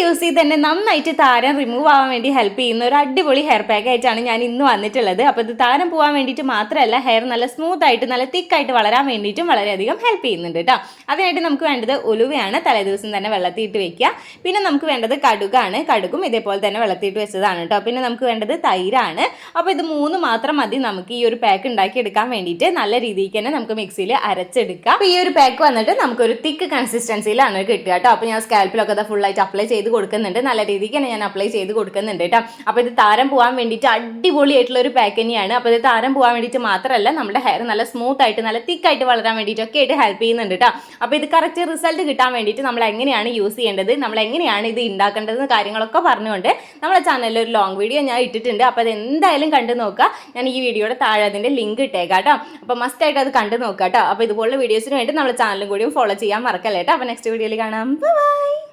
Use ചെയ്ത് തന്നെ നന്നായിട്ട് താരം റിമൂവ് ആവാൻ വേണ്ടി ഹെൽപ്പ് ചെയ്യുന്ന ഒരു അടിപൊളി ഹെയർ പാക്ക് ആയിട്ടാണ് ഞാൻ ഇന്ന് വന്നിട്ടുള്ളത്. അപ്പോൾ ഇത് താരം പോകാൻ വേണ്ടിയിട്ട് മാത്രമല്ല, ഹെയർ നല്ല സ്മൂത്ത് ആയിട്ട് നല്ല തിക്കായിട്ട് വളരാൻ വേണ്ടിയിട്ടും വളരെയധികം ഹെൽപ്പ് ചെയ്യുന്നുണ്ട് കേട്ടോ. അതിനായിട്ട് നമുക്ക് വേണ്ടത് ഉലുവയാണ്, തലേദിവസം തന്നെ വെള്ളത്തിയിട്ട് വെക്കുക. പിന്നെ നമുക്ക് വേണ്ടത് കടുകാണ്, കടുകും ഇതേപോലെ തന്നെ വെള്ളത്തിയിട്ട് വെച്ചതാണ് കേട്ടോ. പിന്നെ നമുക്ക് വേണ്ടത് തൈരാണ്. അപ്പോൾ ഇത് 3 മാത്രം മതി നമുക്ക് ഈ ഒരു പാക്ക് ഉണ്ടാക്കി എടുക്കാൻ വേണ്ടിയിട്ട്. നല്ല രീതിക്ക് തന്നെ നമുക്ക് മിക്സിയിൽ അരച്ചെടുക്കാം. അപ്പോൾ ഈ ഒരു പാക്ക് വന്നിട്ട് നമുക്കൊരു തിക്ക് കൺസിസ്റ്റൻസിയിലാണ് കിട്ടുക കേട്ടോ. അപ്പോൾ ഞാൻ സ്കാൽപ്പിലൊക്കെ അത് ഫുള്ളായിട്ട് അപ്ലൈ ചെയ്ത് കൊടുക്കുന്നുണ്ട്. നല്ല രീതിക്ക് തന്നെ ഞാൻ അപ്ലൈ ചെയ്ത് കൊടുക്കുന്നുണ്ട് കേട്ടോ. അപ്പോൾ ഇത് താരം പോകാൻ വേണ്ടിയിട്ട് അടിപൊളിയായിട്ടുള്ള ഒരു പാക്ക് തന്നെയാണ്. അപ്പോൾ ഇത് താരം പോകാൻ വേണ്ടിയിട്ട് മാത്രമല്ല, നമ്മുടെ ഹെയർ നല്ല സ്മൂത്ത് ആയിട്ട് നല്ല തിക്കായിട്ട് വളരാൻ വേണ്ടിയിട്ടൊക്കെ ആയിട്ട് ഹെൽപ്പ് ചെയ്യുന്നുണ്ട് കേട്ടോ. അപ്പോൾ ഇത് കറക്റ്റ് റിസൾട്ട് കിട്ടാൻ വേണ്ടിയിട്ട് നമ്മൾ എങ്ങനെയാണ് യൂസ് ചെയ്യേണ്ടത്, നമ്മൾ എങ്ങനെയാണ് ഇത് ഉണ്ടാക്കേണ്ടതെന്ന് കാര്യങ്ങളൊക്കെ പറഞ്ഞുകൊണ്ട് നമ്മുടെ ചാനലിൽ ഒരു ലോങ് വീഡിയോ ഞാൻ ഇട്ടിട്ടുണ്ട്. അപ്പോൾ അത് എന്തായാലും കണ്ടു നോക്കുക. ഞാൻ ഈ വീഡിയോയുടെ താഴെ അതിൻ്റെ ലിങ്ക് ഇട്ടേക്കാം കേട്ടോ. അപ്പോൾ മസ്റ്റായിട്ട് അത് കണ്ടു നോക്കുക കേട്ടോ. അപ്പോൾ ഇതുപോലുള്ള വീഡിയോസിന് വേണ്ടി നമ്മുടെ ചാനലും കൂടിയും ഫോളോ ചെയ്യാൻ മറക്കല്ലേ കേട്ടോ. അപ്പോൾ നെക്സ്റ്റ് വീഡിയോയിൽ കാണാം. ബൈ.